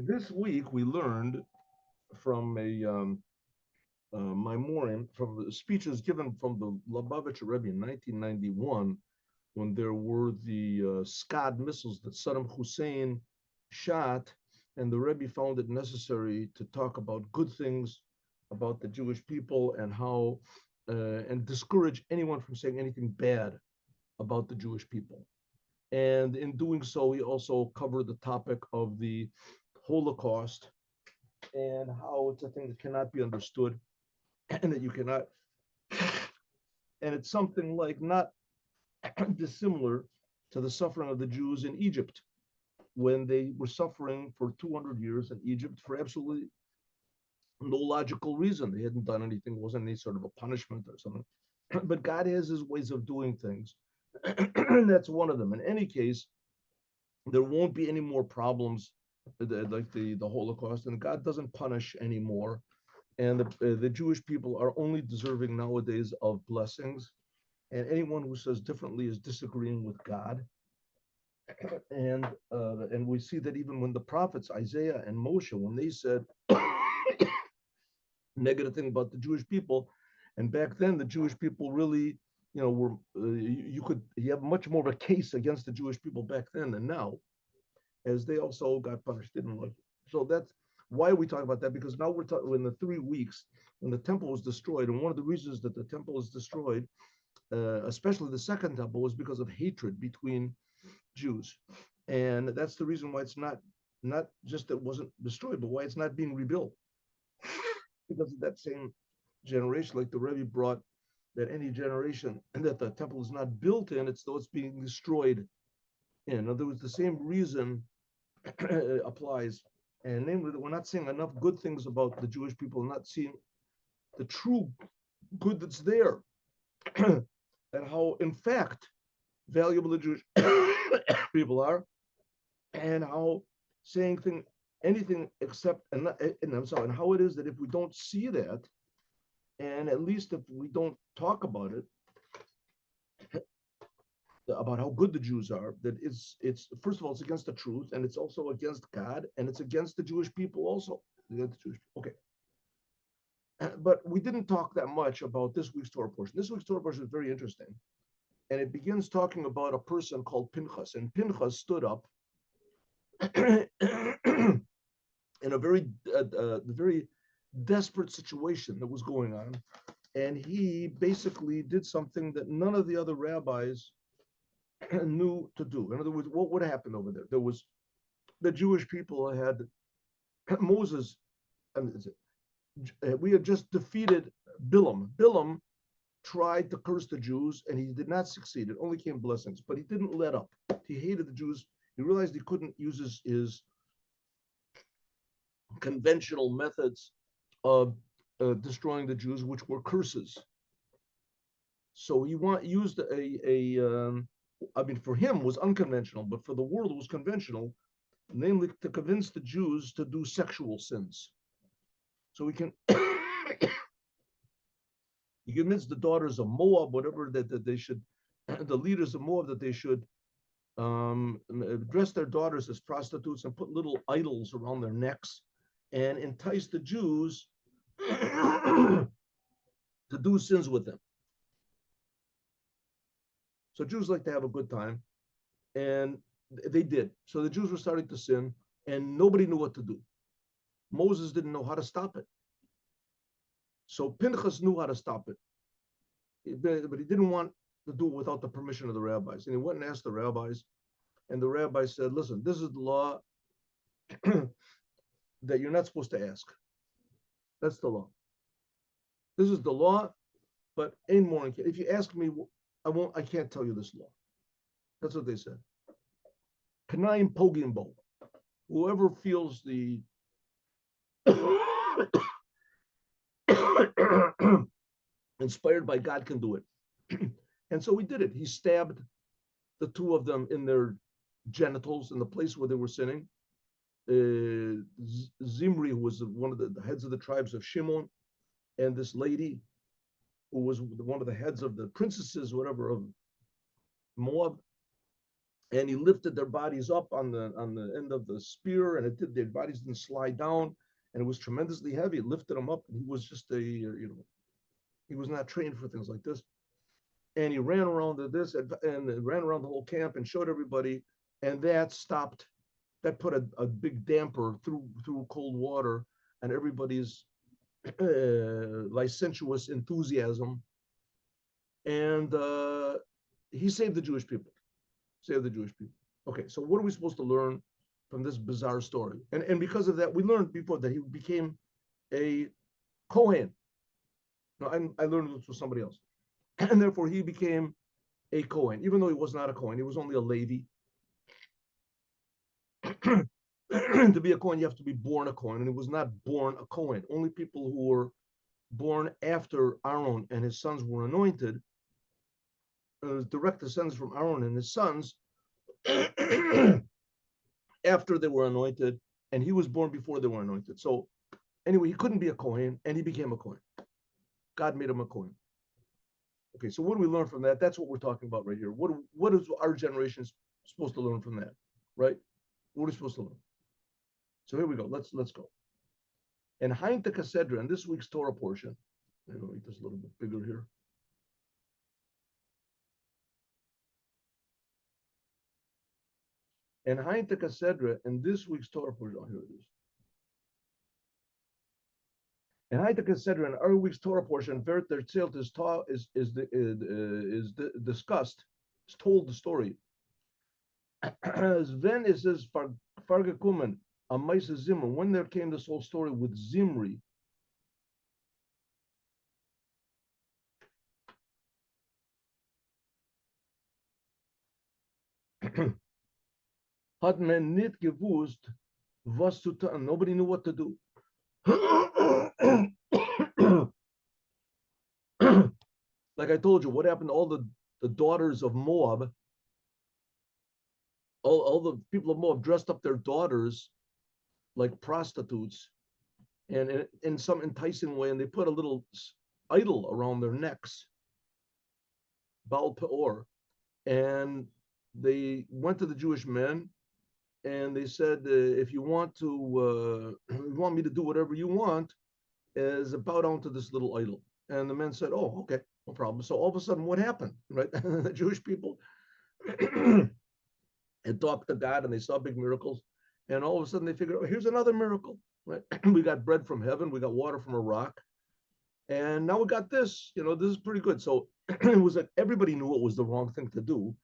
This week we learned from a Maimorim, from the speeches given from the Lubavitcher Rebbe in 1991, when there were the Scud missiles that Saddam Hussein shot, and the Rebbe found it necessary to talk about good things about the Jewish people and how and discourage anyone from saying anything bad about the Jewish people. And in doing so, he also covered the topic of the Holocaust and how it's a thing that cannot be understood and that you cannot, and it's something like not dissimilar to the suffering of the Jews in Egypt when they were suffering for 200 years in Egypt for absolutely no logical reason. They hadn't done anything, it wasn't any sort of a punishment or something. But God has his ways of doing things. And that's one of them. In any case, there won't be any more problems like the Holocaust, and God doesn't punish anymore. And the Jewish people are only deserving nowadays of blessings. And anyone who says differently is disagreeing with God. And we see that even when the prophets Isaiah and Moshe, when they said negative thing about the Jewish people, and back then the Jewish people really, were you have much more of a case against the Jewish people back then than now, as they also got punished, didn't like it. So that's why we talk about that, because now we're talking in the 3 weeks when the temple was destroyed, and one of the reasons that the temple is destroyed, especially the second temple, was because of hatred between Jews, and that's the reason why it's not just that it wasn't destroyed, but why it's not being rebuilt, because of that same generation, like the Rebbe brought, that any generation and that the temple is not built in, it's though it's being destroyed in. In other words, the same reason applies, and namely that we're not seeing enough good things about the Jewish people, not seeing the true good that's there, and how, in fact, valuable the Jewish people are, and how saying anything except, and how it is that if we don't see that, and at least if we don't talk about it, about how good the Jews are, that it's first of all, it's against the truth, and it's also against God, and it's against the Jewish people also. Against the Jewish people. Okay. But we didn't talk that much about this week's Torah portion. This week's Torah portion is very interesting. And it begins talking about a person called Pinchas. And Pinchas stood up in a very desperate situation that was going on. And he basically did something that none of the other rabbis knew to do. In other words, what would happen over there? There was the Jewish people had Moses, we had just defeated Bilam. Bilam tried to curse the Jews, and he did not succeed. It only came blessings, but he didn't let up. He hated the Jews. He realized he couldn't use his conventional methods of destroying the Jews, which were curses. So he used for him was unconventional, but for the world it was conventional, namely to convince the Jews to do sexual sins. So he can he convinced the daughters of Moab, whatever, that they should, the leaders of Moab, that they should dress their daughters as prostitutes and put little idols around their necks and entice the Jews to do sins with them. So Jews like to have a good time, and they did. So the Jews were starting to sin, and nobody knew what to do. Moses didn't know how to stop it. So Pinchas knew how to stop it, but he didn't want to do it without the permission of the rabbis. And he went and asked the rabbis, and the rabbis said, listen, this is the law that you're not supposed to ask. That's the law. This is the law, but ain't more. If you ask me, I can't tell you this law. That's what they said. Kanaim Pogimbo. Whoever feels the inspired by God can do it. And so he did it. He stabbed the two of them in their genitals in the place where they were sinning. Zimri, who was one of the heads of the tribes of Shimon, and this lady who was one of the heads of the princesses, whatever, of Moab, and he lifted their bodies up on the end of the spear, and their bodies didn't slide down, and it was tremendously heavy. It lifted him up, and he was just he was not trained for things like this. And he ran around and ran around the whole camp and showed everybody, and that stopped. That put a big damper through cold water and everybody's licentious enthusiasm, and he saved the Jewish people. Saved the Jewish people. Okay, so what are we supposed to learn from this bizarre story? And because of that, we learned before that he became a Kohen. No, I learned this from somebody else, and therefore he became a Kohen, even though he was not a Kohen. He was only a Levi. To be a Kohen, you have to be born a Kohen, and he was not born a Kohen. Only people who were born after Aaron and his sons were anointed, direct descendants from Aaron and his sons, after they were anointed, and he was born before they were anointed. So anyway, he couldn't be a Kohen, and he became a Kohen. God made him a Kohen. Okay, so what do we learn from that? That's what we're talking about right here. What is our generation supposed to learn from that, right? What are we supposed to learn? So here we go. Let's go. And Hainta Kasedra, in this week's Torah portion, I'm going to make this a little bit bigger here. And Hainta Kasedra, in this week's Torah portion, oh, here it is. And Hainta Kasedra, in our week's Torah portion, Vert der Zelt is discussed, is told the story. When is this Fargekumen, a Maisa Zimri, when there came this whole story with Zimri, had men nicht gewusst, was zu tun. Nobody knew what to do. Like I told you, what happened to all the daughters of Moab? All the people of Moab dressed up their daughters like prostitutes, and in some enticing way, and they put a little idol around their necks, Baal Peor, and they went to the Jewish men and they said, if you want you want me to do whatever you want, is bow down to this little idol. And the men said, oh, okay, no problem. So all of a sudden, what happened, right? The Jewish people had talked to God and they saw big miracles. And all of a sudden they figured, oh, here's another miracle, right? We got bread from heaven, we got water from a rock. And now we got this, this is pretty good. So it was like everybody knew it was the wrong thing to do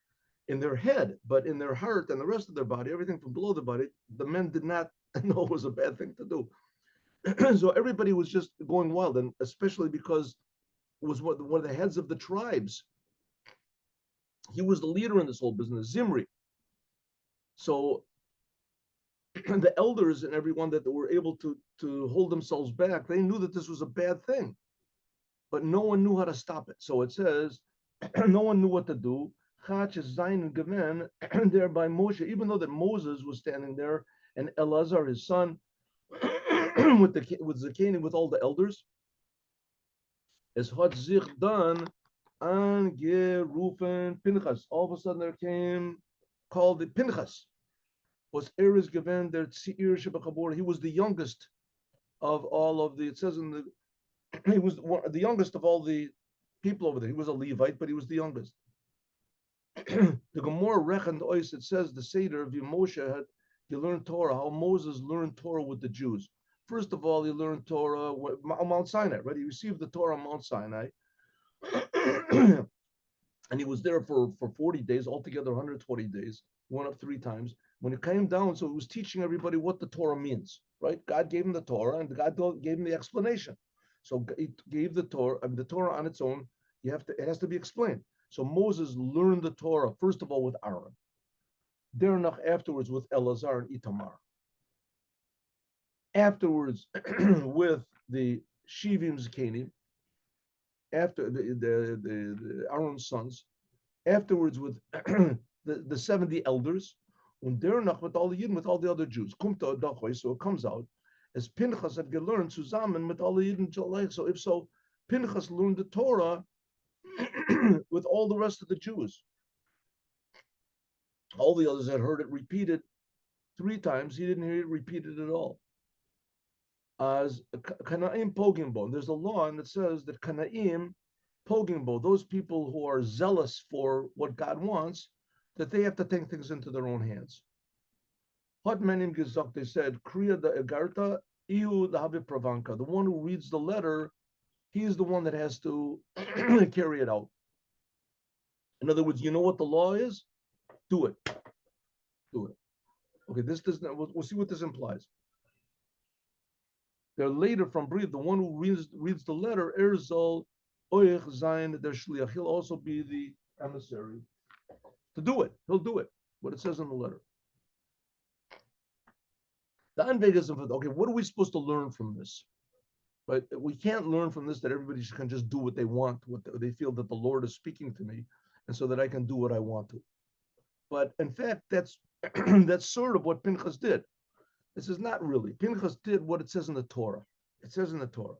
in their head, but in their heart and the rest of their body, everything from below the body, the men did not know it was a bad thing to do. So everybody was just going wild, and especially because it was one of the heads of the tribes. He was the leader in this whole business, Zimri. So the elders and everyone that were able to hold themselves back, they knew that this was a bad thing, but no one knew how to stop it. So it says, no one knew what to do. There by Moshe, even though that Moses was standing there and Elazar, his son, with Zakeni, with all the elders, as hat sich done angerufen Pinchas. All of a sudden there came called the Pinchas. Was Eres given their Tzir Shebachabor. He was the youngest of all of the. It says in he was the youngest of all the people over there. He was a Levite, but he was the youngest. The Gemara reckoned ois. It says the Seder of Moshe had he learned Torah. How Moses learned Torah with the Jews. First of all, he learned Torah on Mount Sinai. Right, he received the Torah on Mount Sinai, and he was there for 40 days, altogether 120 days. He went up 3 times. When it came down, so he was teaching everybody what the Torah means. Right, God gave him the Torah, and God gave him the explanation. So he gave the Torah, and the Torah on its own, it has to be explained. So Moses learned the Torah, first of all, with Aaron. Derech afterwards with Elazar and Itamar. Afterwards with the Shivim Zkenim, after the Aaron's sons. Afterwards with the 70 elders. And derech with all the Yidden, with all the other Jews. So it comes out as Pinchas had learned zusammen mit all the Yidden. So if so, Pinchas learned the Torah with all the rest of the Jews. All the others had heard it repeated 3 times. He didn't hear it repeated at all. As Kanaim Pogimbo, there's a law and it says that Kanaim Pogimbo, those people who are zealous for what God wants, that they have to take things into their own hands. Hot menim gesagt, they said, Kriya the Egarta, Iu the Habib Pravanka. The one who reads the letter, he is the one that has to carry it out. In other words, you know what the law is? Do it. Do it. Okay, this does not, we'll see what this implies. They're later from Breed, the one who reads the letter, Erzal Oich Zayin der Shliach. He'll also be the emissary to do it. He'll do it. What it says in the letter. The Anvegism for okay, what are we supposed to learn from this? Right? We can't learn from this that everybody can just do what they want, what they feel that the Lord is speaking to me, and so that I can do what I want to. But in fact, that's that's sort of what Pinchas did. This is not really. Pinchas did what it says in the Torah. It says in the Torah.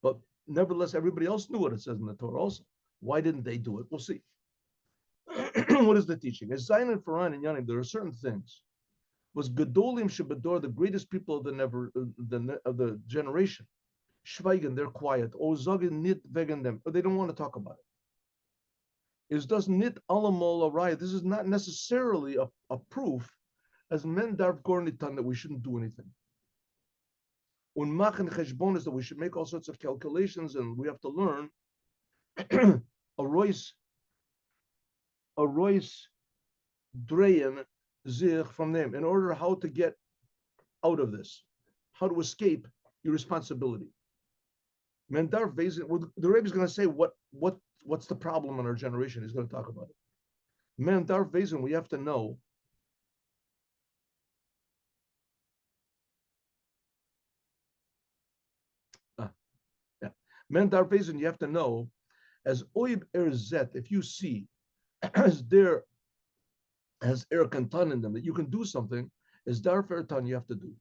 But nevertheless, everybody else knew what it says in the Torah also. Why didn't they do it? We'll see. What is the teaching? As Zayin and Faran and Yanim, there are certain things. Was Gedolim Shebador, the greatest people of the generation. Schweigen, they're quiet. O Zogin nit wegen them. They don't want to talk about it. Is does nit alamol araya. This is not necessarily a proof as men darf gornitan that we shouldn't do anything. Unmachen cheshbon is that we should make all sorts of calculations and we have to learn a rois dreyen zich from them in order how to get out of this, how to escape your responsibility. Men darf the Rebbe is going to say what's the problem in our generation. He's going to talk about it. Men darf we have to know. Yeah. Men darf you have to know as oib erzet, if you see as there has erkantan in them that you can do something, as darf ertan you have to do.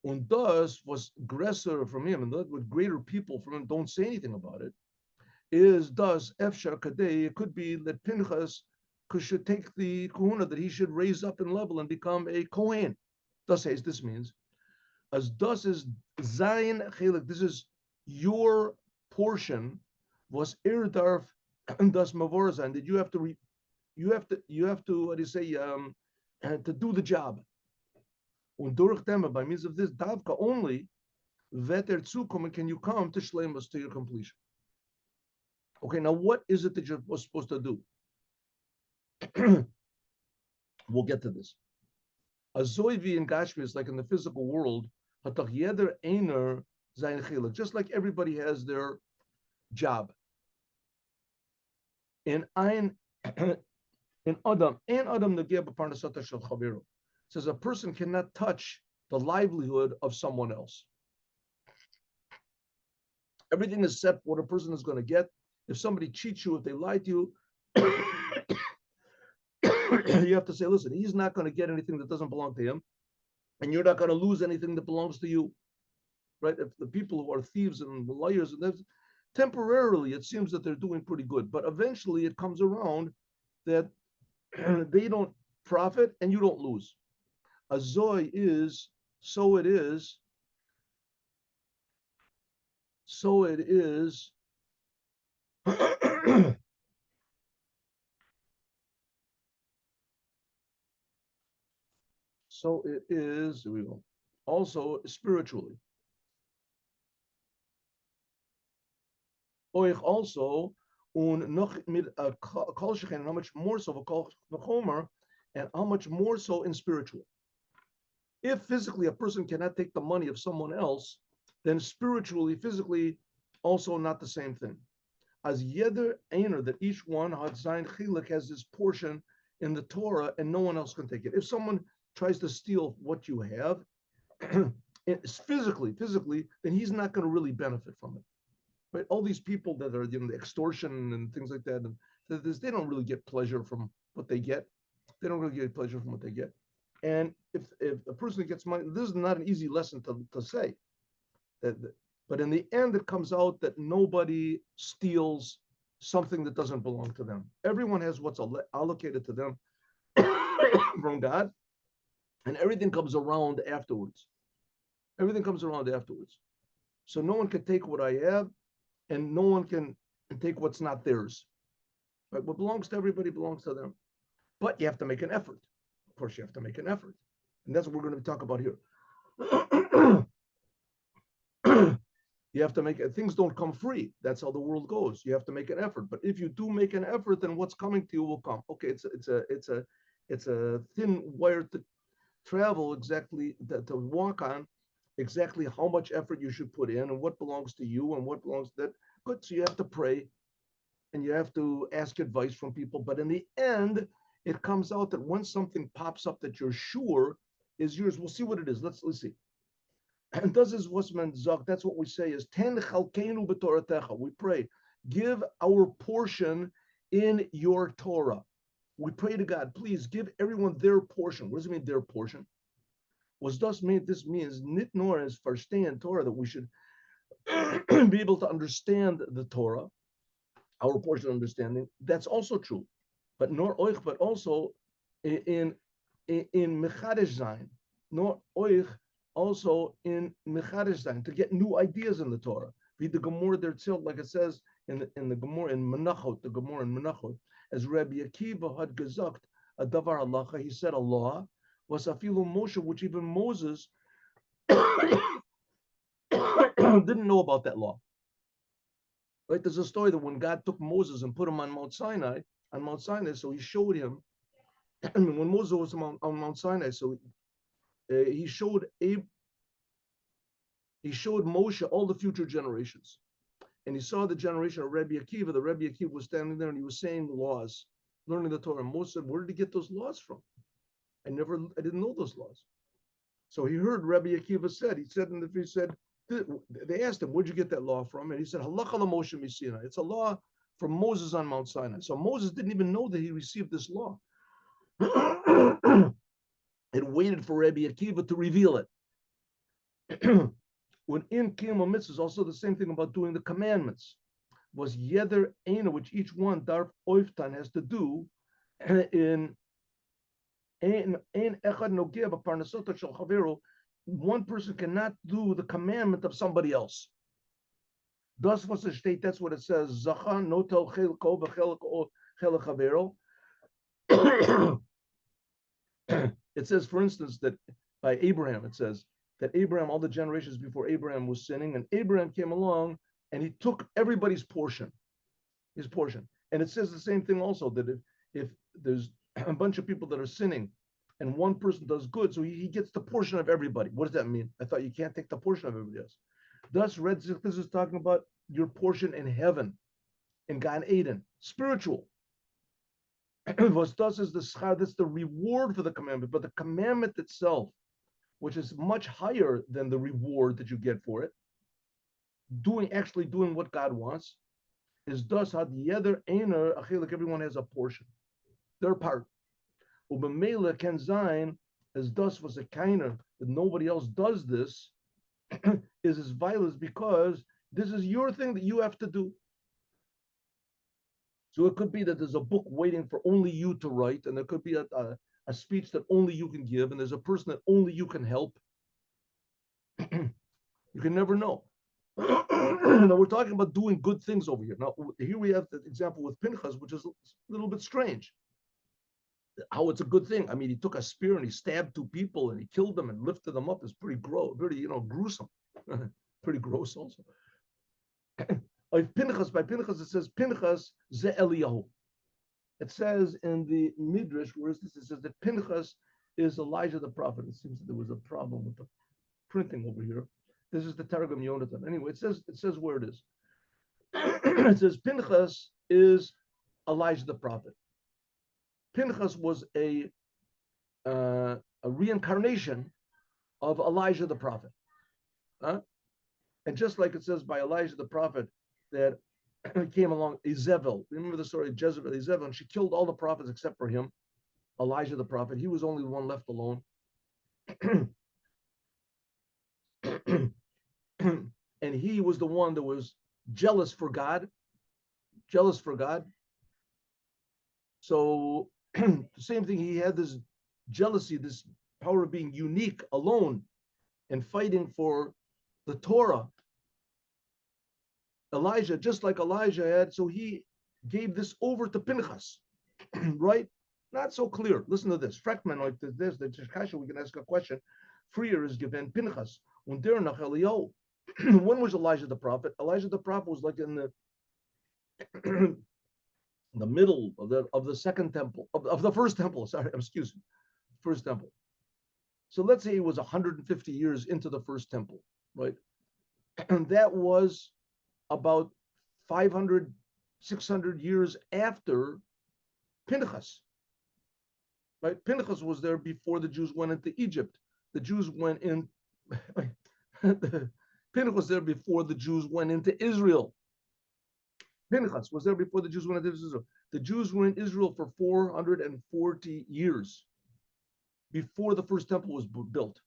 Und thus was aggressor from him, and with greater people from him don't say anything about it, is thus efshar kadei, it could be that Pinchas should take the kahuna, that he should raise up in level and become a Kohen. Thus says this means, as thus is Zayin Chelik, this is your portion, was irdarf and thus mavorazan, that you have to what do you say, to do the job. Und durch them, by means of this davka only, veter zukommen, can you come to shleimus, to your completion. Okay, now what is it that you're supposed to do? We'll get to this. Azoivi in Gashmi is like in the physical world, just like everybody has their job. In Adam says a person cannot touch the livelihood of someone else. Everything is set for what a person is going to get. If somebody cheats you, if they lie to you, you have to say, listen, he's not going to get anything that doesn't belong to him, and you're not going to lose anything that belongs to you, right? If the people who are thieves and liars, temporarily it seems that they're doing pretty good, but eventually it comes around that they don't profit and you don't lose. Azoi is, so it is, so it is. So it is, here we go, also spiritually. Also, noch mit kol shechen, how much more so kol v'chomer, and how much more so in spiritual. If physically a person cannot take the money of someone else, then spiritually, physically, also not the same thing. As yeder einer, that each one had zayin chilek, has this portion in the Torah, and no one else can take it. If someone tries to steal what you have, physically, then he's not going to really benefit from it. Right? All these people that are, the extortion and things like that, and they don't really get pleasure from what they get. They don't really get pleasure from what they get. And if a person gets money, this is not an easy lesson to say. But in the end, it comes out that nobody steals something that doesn't belong to them. Everyone has what's allocated to them from God, and everything comes around afterwards. Everything comes around afterwards. So no one can take what I have, and no one can take what's not theirs. Right? What belongs to everybody belongs to them. But you have to make an effort. Of course, you have to make an effort. And that's what we're going to talk about here. You have to make things don't come free. That's how the world goes. You have to make an effort. But if you do make an effort, then what's coming to you will come. Okay, it's a thin wire to travel exactly to walk on exactly how much effort you should put in and what belongs to you and what belongs to that. Good. So you have to pray and you have to ask advice from people. But in the end, it comes out that when something pops up that you're sure is yours, we'll see what it is. Let's see. And does is wasman zok. That's what we say is ten chalkeinu b'toratecha. We pray, give our portion in your Torah. We pray to God, please give everyone their portion. What does it mean, their portion? Was does mean this means nit nor is verstehen Torah, that we should be able to understand the Torah, our portion of understanding. That's also true, but nor oich, but also in mechadesh zayin, nor oich, also in mechadesh zayin, to get new ideas in the Torah. Be the Gemara there tilt, like it says in the Gemara in Menachot, the Gemara in Menachot, as Rabbi Akiva had gesagt a davar halacha, he said a law was afilu Moshe, which even Moses didn't know about that law. Right? There's a story that when God took Moses and put him on Mount Sinai, so he showed him. And when Moses was on Mount Sinai, so he showed Moshe all the future generations, and he saw the generation of Rebbe Akiva. The Rebbe Akiva was standing there and he was saying laws, learning the Torah. And Moshe said, "Where did he get those laws from? I didn't know those laws." So he heard Rebbe Akiva said. They asked him, "Where'd you get that law from?" And he said, "Halacha Moshe Misina." It's a law from Moses on Mount Sinai. So Moses didn't even know that he received this law. It waited for Rebbe Akiva to reveal it. When in Kiyum Mitzvahs, also the same thing about doing the commandments, was Yeder Eina, which each one Darf Oiftan has to do in Echad Nogeh B'Parnasoto Shel Chaveru. One person cannot do the commandment of somebody else. Thus was the state. That's what it says. Zacha notel chelko v'chelko chavero. It says, for instance, that by Abraham, it says that Abraham, all the generations before Abraham was sinning, and Abraham came along and he took everybody's portion, his portion. And it says the same thing also, that if there's a bunch of people that are sinning and one person does good, so he gets the portion of everybody. What does that mean? I thought you can't take the portion of everybody else. Thus, this is talking about your portion in heaven, in Gan Eden, spiritual. Thus is the schar, that's the reward for the commandment, but the commandment itself, which is much higher than the reward that you get for it, actually doing what God wants, is thus had yeder einer achilik. Everyone has a portion, their part. Ubemela ken zayin, as thus was a kainer that nobody else does this, is as violence, because this is your thing that you have to do. So it could be that there's a book waiting for only you to write, and there could be a speech that only you can give, and there's a person that only you can help. You can never know. Now we're talking about doing good things over here. Now here we have the example with Pinchas, which is a little bit strange. How it's a good thing. I mean, he took a spear and he stabbed two people and he killed them and lifted them up. It's pretty gross, very gruesome, pretty gross also. Pinchas, by Pinchas, it says Pinchas ze Eliyahu. It says in the Midrash, where is this? It says that Pinchas is Elijah the prophet. It seems that there was a problem with the printing over here. This is the Targum Yonatan. Anyway, it says where it is. It says Pinchas is Elijah the prophet. Pinchas was a reincarnation of Elijah the prophet. Huh? And just like it says by Elijah the prophet that came along Izebel. Remember the story of Jezebel, Izebel, and she killed all the prophets except for him, Elijah the prophet. He was only the one left alone. And he was the one that was jealous for God. So The same thing, he had this jealousy, this power of being unique, alone, and fighting for the Torah. Elijah, just like Elijah had, so he gave this over to Pinchas, right? Not so clear. Listen to this. Fragment like this, the Kasha, we can ask a question. Freer is given Pinchas. When they're nach Eliyahu. When was Elijah the prophet? Elijah the prophet was like in the the middle of the second temple, of the first temple. Sorry, excuse me, first temple. So let's say he was 150 years into the first temple, right? And that was about 500, 600 years after Pinchas, right? Pinchas was there before the Jews went into Egypt. The Jews went in, Pinchas was there before the Jews went into Israel. Pinchas was there before the Jews went into Israel. The Jews were in Israel for 440 years before the first temple was built.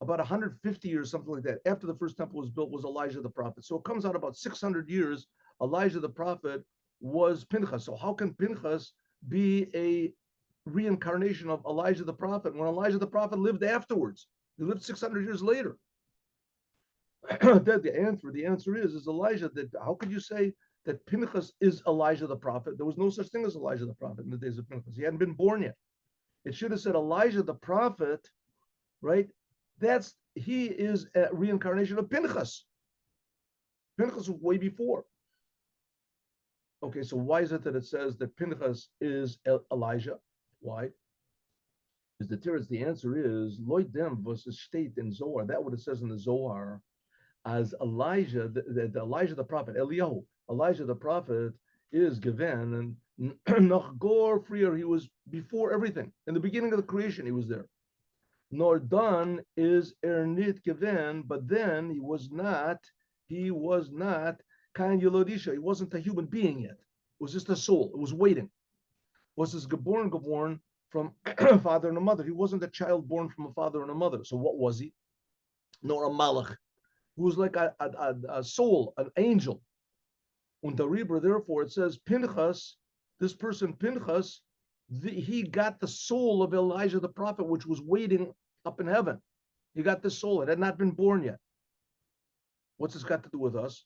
About 150 years, something like that, after the first temple was built, was Elijah the prophet. So it comes out about 600 years. Elijah the prophet was Pinchas. So how can Pinchas be a reincarnation of Elijah the prophet when Elijah the prophet lived afterwards? He lived 600 years later. The answer is Elijah. That how could you say that Pinchas is Elijah the prophet? There was no such thing as Elijah the prophet in the days of Pinchas. He hadn't been born yet. It should have said Elijah the prophet, right? He is a reincarnation of Pinchas. Pinchas was way before. Okay, so why is it that it says that Pinchas is Elijah? Why? Is the answer is Loit dem versus state in Zohar. That what it says in the Zohar as Elijah, the Elijah the prophet, Eliyahu, Elijah the prophet is given and Nachgor Freer, he was before everything. In the beginning of the creation, he was there. Nor done is ernit given, but then he was not kind Yelodisha. He wasn't a human being yet. It was just a soul. It was waiting. Was this geborn from a father and a mother? He wasn't a child born from a father and a mother. So what was he? Nor a malach, who was like a soul, an angel. Und the Rebbe, therefore, it says Pinchas, this person Pinchas, he got the soul of Elijah the prophet, which was waiting up in heaven. He got the soul. It had not been born yet. What's this got to do with us?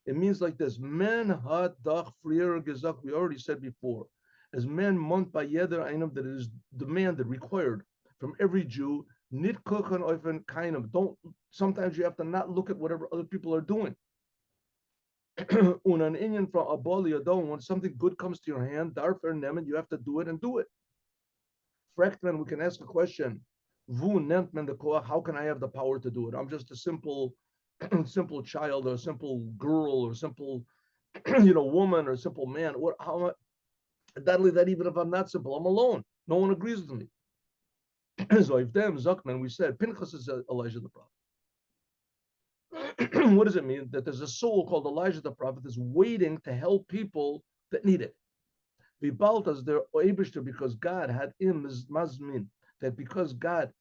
It means like this: Men had dach frier gezak. We already said before, as men mont by yeder einam, that it is demanded, required from every Jew. Nit kochen oifen kainam. Don't. Sometimes you have to not look at whatever other people are doing. Un an Indian from aboli adon. When something good comes to your hand, darfer nemen, you have to do it and do it. Fraktman, we can ask a question. Vu nent men the koach. How can I have the power to do it? I'm just a simple child or a simple girl or simple woman or simple man. What how that even if I'm not simple, I'm alone. No one agrees with me. So if them Zuckman, we said Pinchas is Elijah the prophet. What does it mean? That there's a soul called Elijah the prophet that's waiting to help people that need it. Vibaltas they're Abishter because God had him mazmin, that because God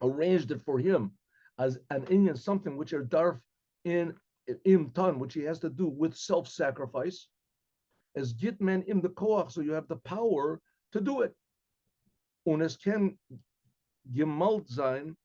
arranged it for him as an Indian, something which are darf in imtan, which he has to do with self-sacrifice, as gitman in the koach, so you have the power to do it. Und es can gemalt sein,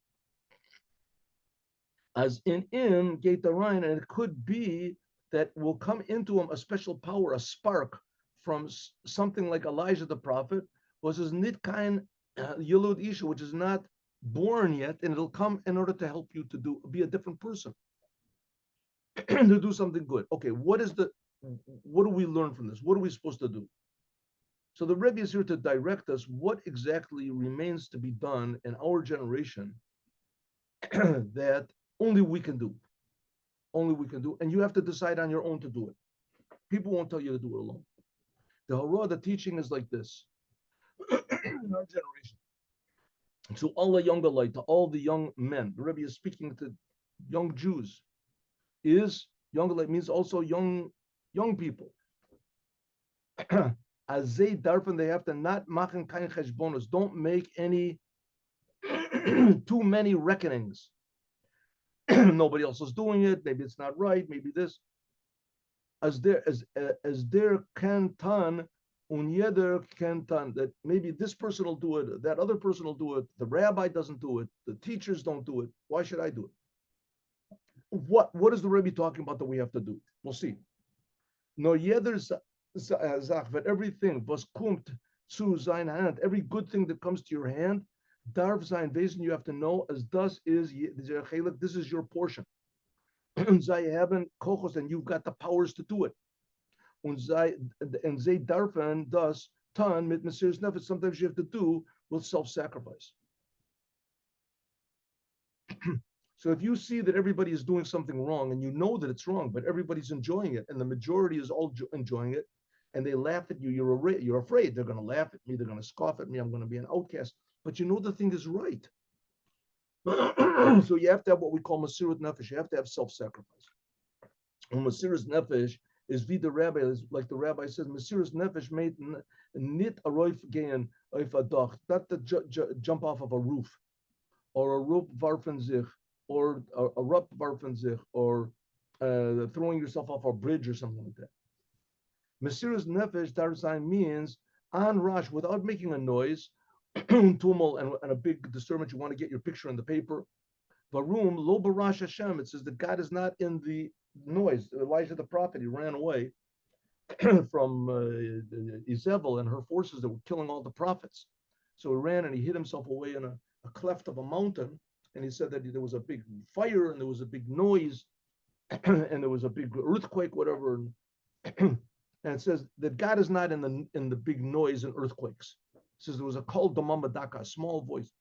as in im gate the Rhine, and it could be that will come into him a special power, a spark from something like Elijah the prophet, was his nitkain yilud isha, which is not born yet, and it'll come in order to help you to be a different person, to do something good. Okay, what do we learn from this? What are we supposed to do? So the Rebbe is here to direct us what exactly remains to be done in our generation that only we can do. Only we can do, and you have to decide on your own to do it. People won't tell you to do it alone. The Hara, the teaching is like this. In our generation, to all the younger light, to all the young men, the Rebbe is speaking to young Jews. Is younger light means also young people. As they darfen, they have to not machen kein cheshbonos. Don't make any too many reckonings. Nobody else is doing it. Maybe it's not right. Maybe this. As there canton Un jeder kennt dann that maybe this person will do it, that other person will do it, the rabbi doesn't do it, the teachers don't do it. Why should I do it? What is the Rebbe talking about that we have to do? We'll see. No jeder Sach, but everything was kommt zu sein Hand, every good thing that comes to your hand, darf sein Wesen, you have to know as this is your portion. Zij hebben kochos, and you've got the powers to do it. Und zij darfen das tun mit Mesiras Nefesh. Sometimes you have to do with self-sacrifice. So if you see that everybody is doing something wrong and you know that it's wrong, but everybody's enjoying it and the majority is all enjoying it, and they laugh at you, you're afraid they're going to laugh at me, they're going to scoff at me, I'm going to be an outcast. But you know the thing is right. So you have to have what we call Mesiras Nefesh. You have to have self-sacrifice. And Mesiras Nefesh is wie the rabbi, is like the rabbi says, Mesiras Nefesh made nit a roif gehen auf a dach, not to jump off of a roof, or a rope warfen sich, or a rope warfen sich, or throwing yourself off a bridge or something like that. Mesiras Nefesh Darzai means on rush without making a noise, tumult and a big disturbance. You want to get your picture in the paper. Varum lo barash Hashem. It says that God is not in the noise. Elijah the prophet, he ran away from Izebel and her forces that were killing all the prophets. So he ran and he hid himself away in a cleft of a mountain. And he said that there was a big fire and there was a big noise and there was a big earthquake, whatever. And it says that God is not in the big noise and earthquakes. It says there was a kol damamadaka, a small voice.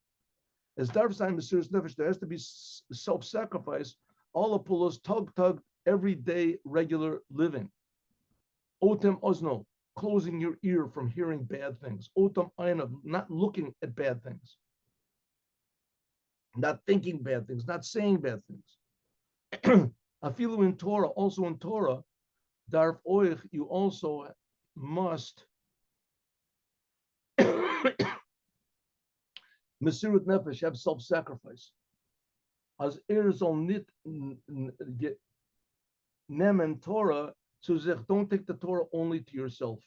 As Darv Sein Mesiras Nefesh, there has to be self-sacrifice, all apulos, tug, everyday, regular living. Otem ozno, closing your ear from hearing bad things. Otem einav, not looking at bad things. Not thinking bad things, not saying bad things. Afilu in Torah, also in Torah, Darv Oich, you also must Mesiras Nefesh, have self-sacrifice. As zol nit nemen Torah, so don't take the Torah only to yourself.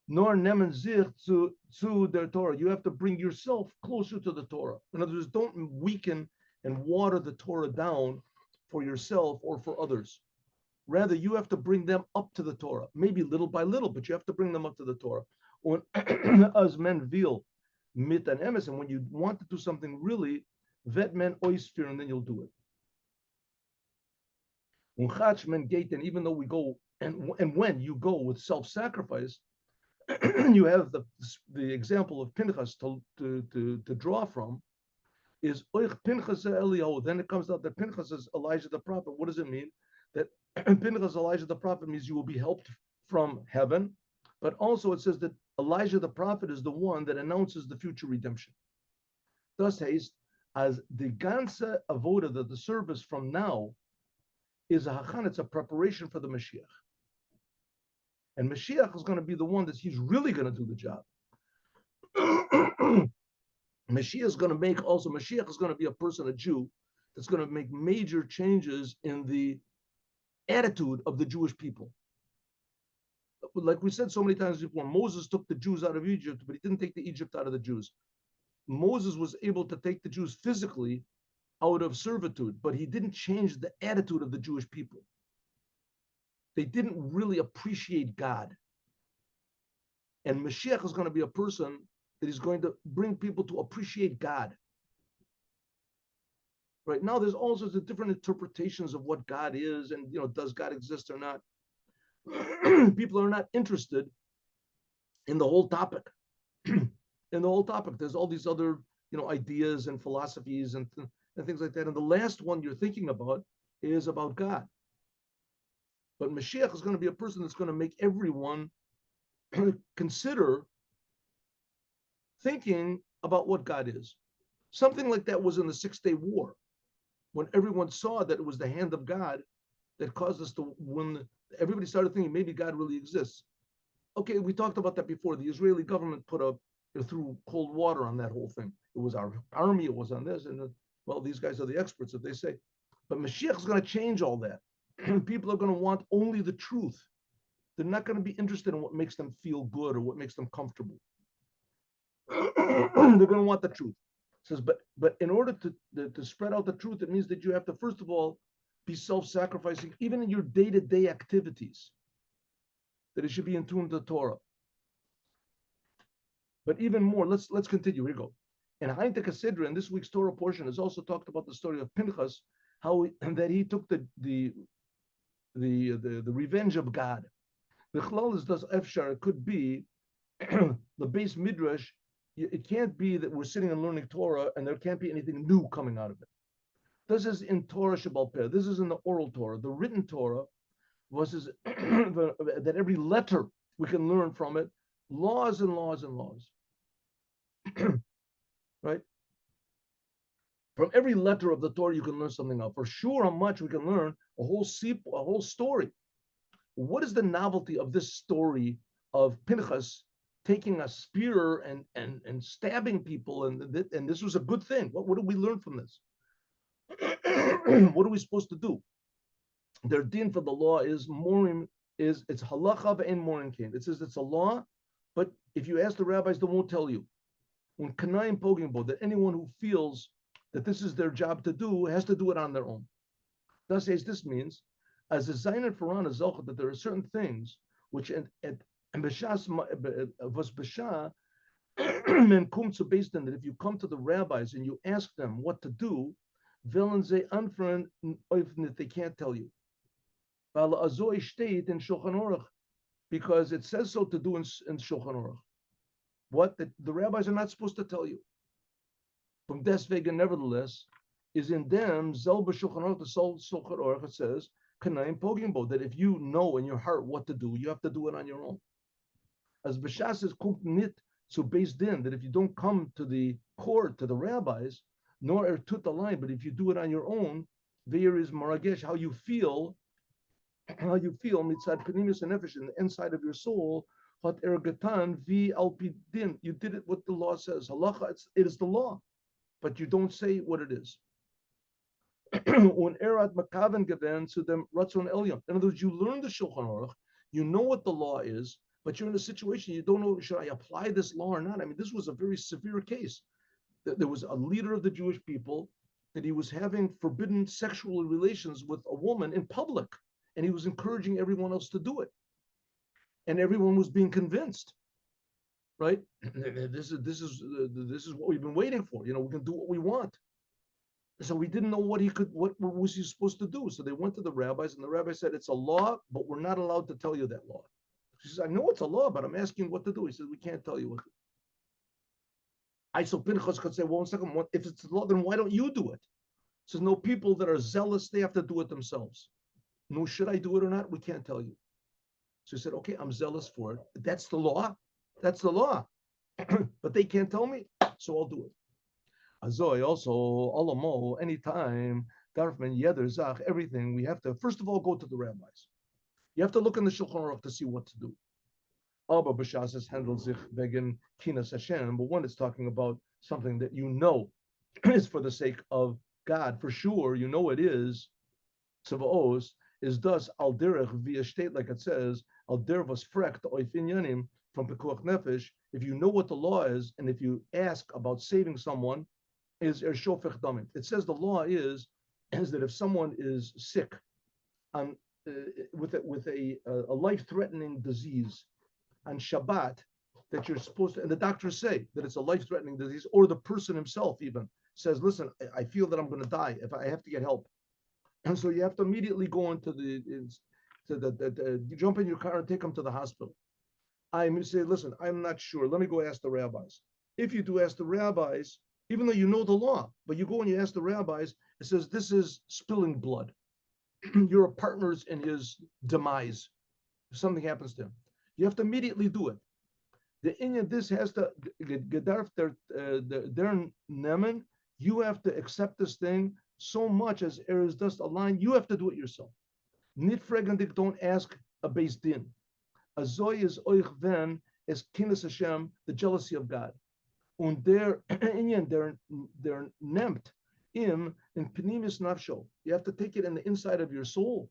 Nor nemen zich to their Torah. You have to bring yourself closer to the Torah. In other words, don't weaken and water the Torah down for yourself or for others. Rather, you have to bring them up to the Torah, maybe little by little, but you have to bring them up to the Torah. As men vil mit an emes, and when you want to do something really, vet men oisfir, and then you'll do it. Unchatch men gate, and even though we go, and when you go with self-sacrifice, you have the example of Pinchas to draw from, is oich Pinchas Eliyahu. Then it comes out that Pinchas is Elijah the prophet. What does it mean? That Pinchas Elijah the prophet means you will be helped from heaven, but also it says that Elijah the prophet is the one that announces the future redemption. Thus, haste as the ganze avoda, the service from now, is a hachan, it's a preparation for the Moshiach. And Moshiach is going to be the one that he's really going to do the job. Moshiach is going to make also, Moshiach is going to be a person, a Jew, that's going to make major changes in the attitude of the Jewish people. Like we said so many times before, Moses took the Jews out of Egypt, but he didn't take the Egypt out of the Jews. Moses was able to take the Jews physically out of servitude, but he didn't change the attitude of the Jewish people. They didn't really appreciate God. And Moshiach is going to be a person that is going to bring people to appreciate God. Right now, there's all sorts of different interpretations of what God is, and does God exist or not? People are not interested in the whole topic. There's all these other ideas and philosophies and things like that. And the last one you're thinking about is about God. But Moshiach is going to be a person that's going to make everyone consider thinking about what God is. Something like that was in the 6-day war, when everyone saw that it was the hand of God that caused us to win. Everybody started thinking maybe God really exists. Okay, we talked about that before. The Israeli government put a They threw cold water on that whole thing. It was our army, it was on this, and well, these guys are the experts, if they say. But Mashiach is going to change all that. People are going to want only the truth. They're not going to be interested in what makes them feel good or what makes them comfortable. They're going to want the truth. It says, but in order to spread out the truth, it means that you have to first of all be self-sacrificing, even in your day-to-day activities. That it should be in tune to the Torah. But even more, let's continue. Here we go. And Heintek Hasidra, in this week's Torah portion, is also talked about the story of Pinchas, how that he took the revenge of God. The chlal is thus efshar. It could be the base midrash. It can't be that we're sitting and learning Torah and there can't be anything new coming out of it. This is in Torah Shabbal Peh. This is in the oral Torah. The written Torah was that every letter we can learn from it, laws and laws and laws. Right? From every letter of the Torah, you can learn something else. For sure, how much we can learn a whole story. What is the novelty of this story of Pinchas taking a spear and stabbing people? And this was a good thing. What do we learn from this? What are we supposed to do? Their din for the law is morim, it's halacha and morim kain. It says it's a law, but if you ask the rabbis, they won't tell you. When kanayim poging bo, that anyone who feels that this is their job to do has to do it on their own. Thus, as this means, as a zayin faran azalcha, that there are certain things which at b'shas was b'shah men kum zu beis din, that if you come to the rabbis and you ask them what to do, velen ze anfern that they can't tell you. Because it says so to do in Shulchan Aruch. What the rabbis are not supposed to tell you. From deswegen, nevertheless, is in them zelba Shulchan Aruch, the Shulchan Aruch. It says kanayim poging bo, that if you know in your heart what to do, you have to do it on your own. As b'shas is kumt nit so based in that if you don't come to the court to the rabbis, nor er tut the line, but if you do it on your own, there is maragesh, how you feel mitzad penimis and nefesh, in the inside of your soul, hot ergatan vi alpidin. You did it what the law says. Halacha, it is the law, but you don't say what it is. Un erat makaven geven to them ratzon elyon. In other words, you learn the Shulchan Aruch, you know what the law is, but you're in a situation you don't know, should I apply this law or not? I mean, this was a very severe case. There was a leader of the Jewish people that he was having forbidden sexual relations with a woman in public, and he was encouraging everyone else to do it, and everyone was being convinced. Right? This is what we've been waiting for. You know, we can do what we want. So we didn't know what was he supposed to do. So they went to the rabbis, and the rabbi said, "It's a law, but we're not allowed to tell you that law." She says, "I know it's a law, but I'm asking what to do." He says, "We can't tell you what to do." So Pinchas could say, "Well, 1 second, if it's the law, then why don't you do it?" He says, "No, people that are zealous, they have to do it themselves. No, should I do it or not? We can't tell you." So he said, "Okay, I'm zealous for it. That's the law. That's the law. But they can't tell me, so I'll do it." Azoi also, alamo, anytime, Darfman, Yeder, Zach, everything, we have to, first of all, go to the rabbis. You have to look in the Shulchan Aruch to see what to do. Aber b'shas handles sich wegen kinas Hashem, but when it's talking about something that you know is for the sake of God, for sure, you know it is, tzavaos, is thus al derech via state, like it says, al dervas frekt oif inyanim, from pekuach nefesh. If you know what the law is, and if you ask about saving someone, is shofech damim. It says the law is that if someone is sick with a life-threatening disease on Shabbat, that you're supposed to, and the doctors say that it's a life-threatening disease, or the person himself even says, "Listen, I feel that I'm going to die. If I have to get help," and so you have to immediately go into you jump in your car and take them to the hospital. I say, "Listen, I'm not sure. Let me go ask the rabbis." If you do ask the rabbis, even though you know the law, but you go and you ask the rabbis, it says this is spilling blood. You're a partners in his demise. If something happens to him, you have to immediately do it. The Indian, this has to gedarf their nemen. You have to accept this thing so much as there is just a line. You have to do it yourself. Nit fregendik, don't ask a base din. Azoy is oich ven is Kinas Hashem, the jealousy of God. Und der Inyan, der nimmt im in penimis nafsho. You have to take it in the inside of your soul.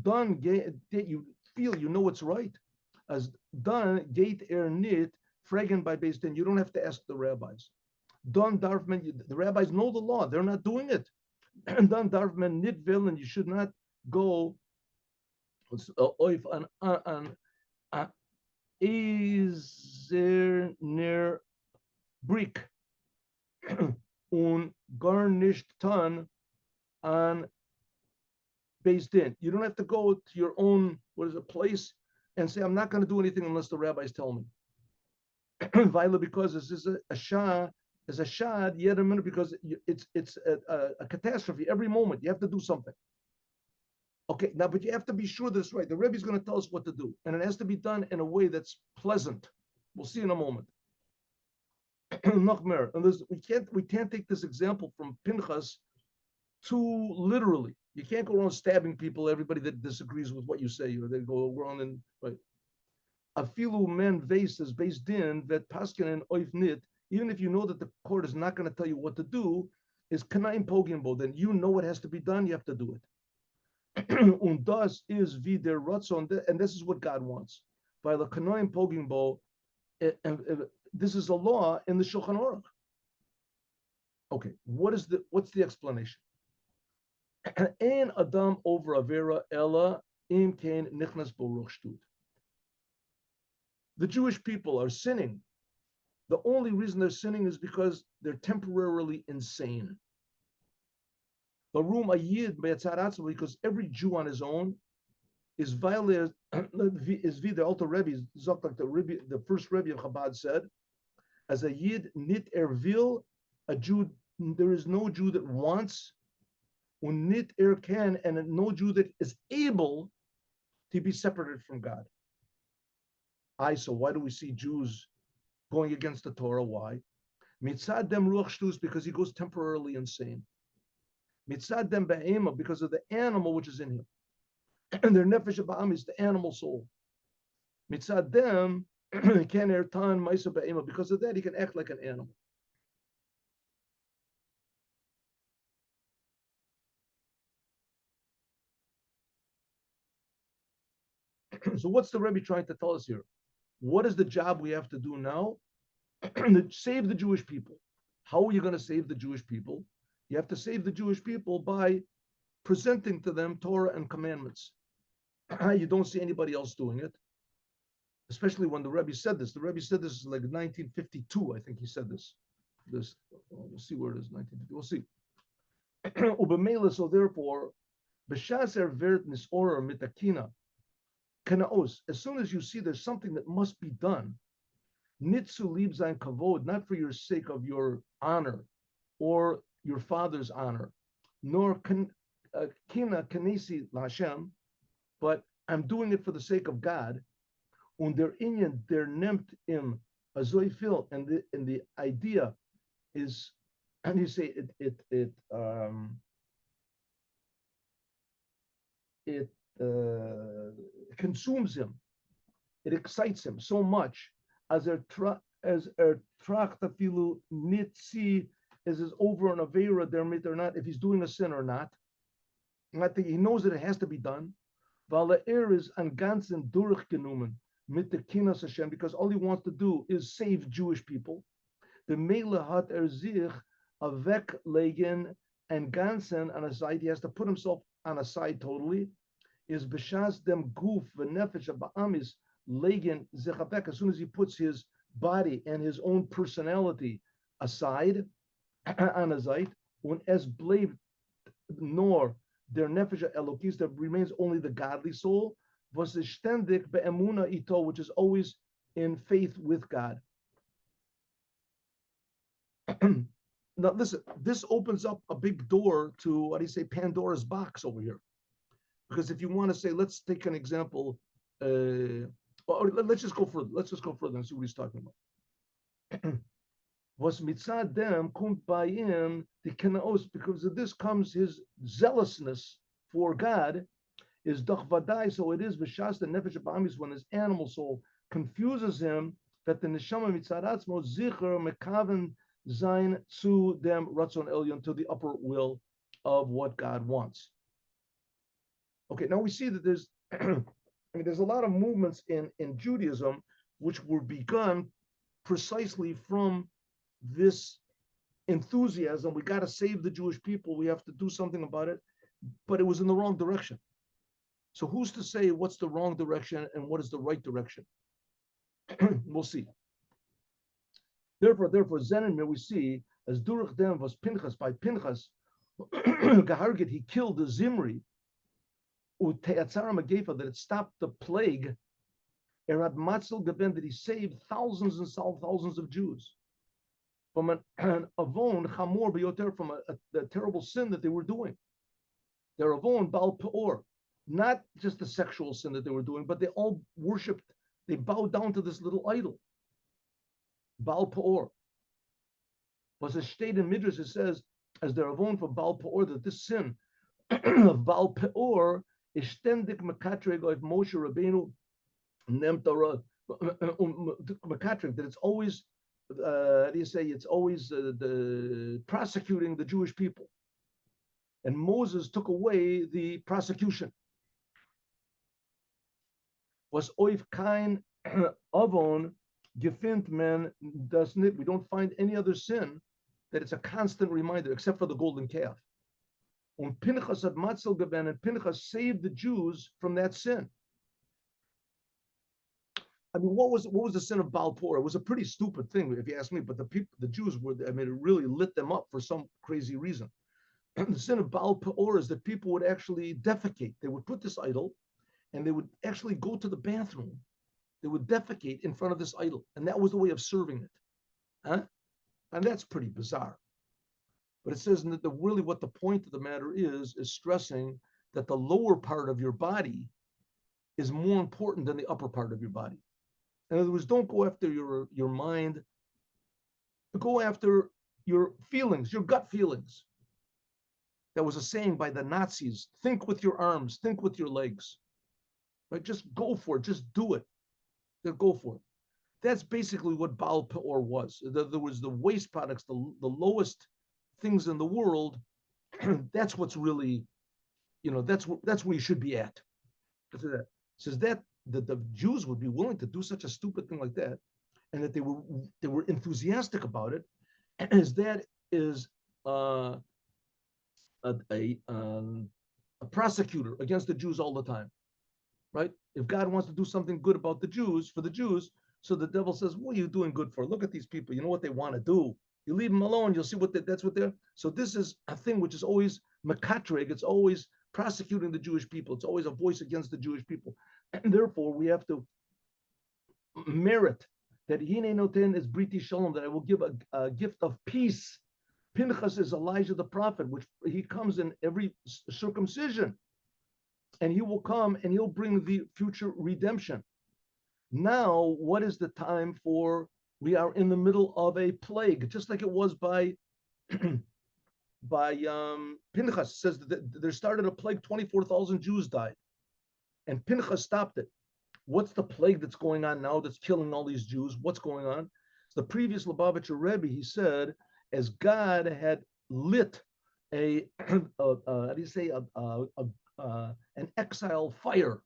Done, you feel, you know it's right. As done, gate nit, fragen by based in. You don't have to ask the rabbis. Done, darfman, the rabbis know the law. They're not doing it. Done, darfman, nit vil, and you should not go oif an is there near brick un garnished ton on based in. You don't have to go to your own place and say, I'm not going to do anything unless the rabbis tell me. Viola, because this is a shad yet a minute, because it's a catastrophe every moment. You have to do something. Okay, now, but you have to be sure that it's right. The Rebbe is going to tell us what to do, and it has to be done in a way that's pleasant. We'll see in a moment. And we can't take this example from Pinchas too literally. You can't go around stabbing people, everybody that disagrees with what you say, or they go around and right. Afilu men vase is based in that paskin and oif nit, even if you know that the court is not going to tell you what to do, is kanaim pogimbo, then you know what has to be done, you have to do it. Und das is wie der Ratzon, and this is what God wants. By the kanaim pogimbo, this is a law in the Shulchan Aruch. Okay, what's the explanation? Ein adam over avera ella im kain nichnas bo shtut. The Jewish people are sinning. The only reason they're sinning is because they're temporarily insane. The room a yid because every Jew on his own is violated. Is the Alter Rebbe, like the first Rebbe of Chabad said, as a yid nit ervil, a Jew. There is no Jew that wants, nit er can, and no Jew that is able to be separated from God. So why do we see Jews going against the Torah? Why? Mitzad dem ruach shtus, because he goes temporarily insane. Mitzad dem be'ema, because of the animal which is in him. And their nefesh ba'am is the animal soul. Mitzad dem can ertan ma'isa be'ema, because of that he can act like an animal. So what's the Rebbe trying to tell us here? What is the job we have to do now? To save the Jewish people. How are you going to save the Jewish people? You have to save the Jewish people by presenting to them Torah and commandments. You don't see anybody else doing it, especially when the Rebbe said this. The Rebbe said this like 1952, I think he said this. We'll see where it is, 1950. We'll see. So therefore, b'shaser vert nisora mitakina. As soon as you see there's something that must be done, nitzu lieb sein kavod, not for your sake of your honor or your father's honor, nor kina kanisi l'Hashem, but I'm doing it for the sake of God. Und der inyan der nimmt im azoi fil, and the idea is, and you say it consumes him, it excites him so much as trachtafilu nitzi is over an avera dermit or not, if he's doing a sin or not. I think he knows that it has to be done. Vala is an ganzen durchgenommen mit der Kinas Hashem, because all he wants to do is save Jewish people. The Mele hat sich weglegen and ganzen on a side. He has to put himself on a side totally. Is b'shas dem guf v'nefesh ba'amis legen zechabek. As soon as he puts his body and his own personality aside, on a side, when es bleibt nor der nefesh elokis, there remains only the godly soul, was ständig be'emuna ito, which is always in faith with God. Now listen, this opens up a big door to, what do you say, Pandora's box over here. Because if you want to say, let's take an example, let's just go further. Let's just go further and see what he's talking about. Was mitzad dem kumt bayim the kenaos, because of this comes his zealousness for God, is doch vadai. So it is v'shas the nefesh ba'amis, when his animal soul confuses him that the neshama mitzaratzmo zicher mekaven zayin zu dem ratzon elyon, to the upper will of what God wants. Okay, now we see that there's, there's a lot of movements in Judaism which were begun precisely from this enthusiasm. We got to save the Jewish people. We have to do something about it, but it was in the wrong direction. So who's to say what's the wrong direction and what is the right direction? We'll see. Therefore, Zenimir, we see as Durach Dem was Pinchas, by Pinchas, Gahargit, he killed the Zimri, that it stopped the plague. Erad Matzel Geben, that he saved thousands and thousands of Jews from an avon chamor b'yoter, from a terrible sin that they were doing. Their avon bal peor, not just the sexual sin that they were doing, but they all worshipped. They bowed down to this little idol. Bal peor was a state in Midrash. It says, as their avon for bal peor, that this sin of bal peor is ständig mekatreg of Moshe Rabbeinu nemtara mekatreg, that it's always how do you say, it's always the prosecuting the Jewish people. And Moses took away the prosecution. Was oif kein avon gefindt men das nit. We don't find any other sin that it's a constant reminder, except for the golden calf. And Pinchas had matzel geben, and Pinchas saved the Jews from that sin. I mean, what was the sin of Baal Peor? It was a pretty stupid thing, if you ask me. But the Jews were, I mean, it really lit them up for some crazy reason. The sin of Baal Peor is that people would actually defecate. They would put this idol, and they would actually go to the bathroom. They would defecate in front of this idol, and that was the way of serving it. Huh? And that's pretty bizarre. But it says that really what the point of the matter is stressing that the lower part of your body is more important than the upper part of your body. In other words, don't go after your mind. Go after your feelings, your gut feelings. That was a saying by the Nazis. Think with your arms, think with your legs. Right? Just go for it. Just do it. Just go for it. That's basically what Baal Peor was. There was the waste products, the lowest things in the world. That's what's really, that's where you should be at. It says that the Jews would be willing to do such a stupid thing like that, and that they were enthusiastic about it, as that is a prosecutor against the Jews all the time, right? If God wants to do something good about the Jews, for the Jews, so the devil says, "What are you doing good for? Look at these people. You know what they want to do. You leave them alone. You'll see that's what they're." So this is a thing which is always mekatreg. It's always prosecuting the Jewish people. It's always a voice against the Jewish people. And therefore, we have to merit that Hine Noten is Briti Shalom, that I will give a gift of peace. Pinchas is Elijah the prophet, which he comes in every circumcision. And he will come and he'll bring the future redemption. Now, what is the time for? We are in the middle of a plague, just like it was by Pinchas. It says that there started a plague, 24,000 Jews died. And Pinchas stopped it. What's the plague that's going on now that's killing all these Jews? What's going on? The previous Lubavitcher Rebbe, he said, as God had lit an exile fire,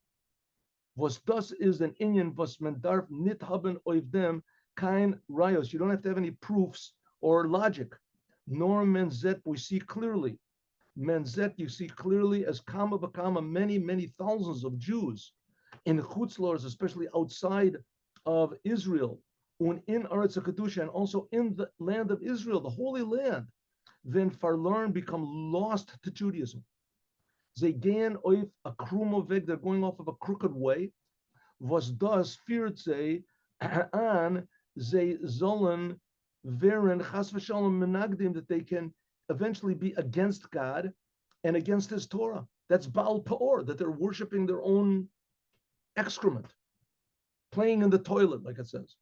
was thus is an inyan was mendarf nit haben oiv them kein rayos. You don't have to have any proofs or logic. Nor menzet, we see clearly. Menzet, you see clearly as kama b'kama, many thousands of Jews in chutzlars, especially outside of Israel, and in Eretz HaKadusha, and also in the land of Israel, the Holy Land, then farlearn become lost to Judaism. They gain oif a krumoveg, they're going off of a crooked way. Was thus feared they an they zollen veren chas v'shalom menagdim, that they can eventually be against God and against His Torah. That's Baal Peor, that they're worshiping their own excrement, playing in the toilet, like it says,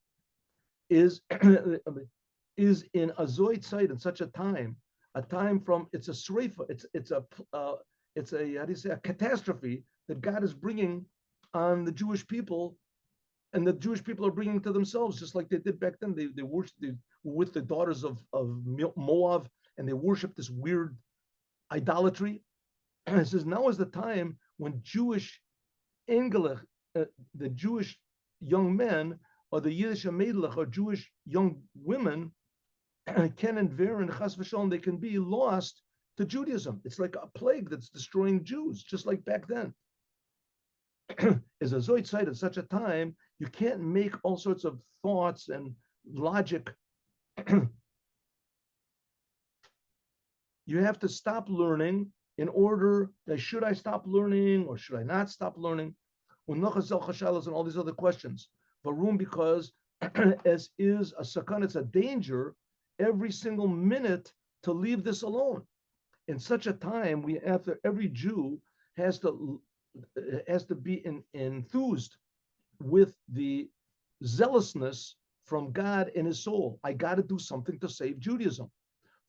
is in a zoid site in such a time from it's a sreifa, it's a how do you say, a catastrophe that God is bringing on the Jewish people and the Jewish people are bringing to themselves, just like they did back then. They worship with the daughters of Moab, and they worship this weird idolatry. And it says now is the time when Jewish Engelech, the Jewish young men, or the Yiddish Meidlech, or Jewish young women, can and ver and chas v'shalom, they can be lost to Judaism. It's like a plague that's destroying Jews, just like back then. As a Zoit site at such a time, you can't make all sorts of thoughts and logic. You have to stop learning in order that should I stop learning or should I not stop learning? And all these other questions. But room because as is a sakhan, it's a danger every single minute to leave this alone. In such a time, we after every Jew has to be enthused with the zealousness from God in his soul. I got to do something to save Judaism.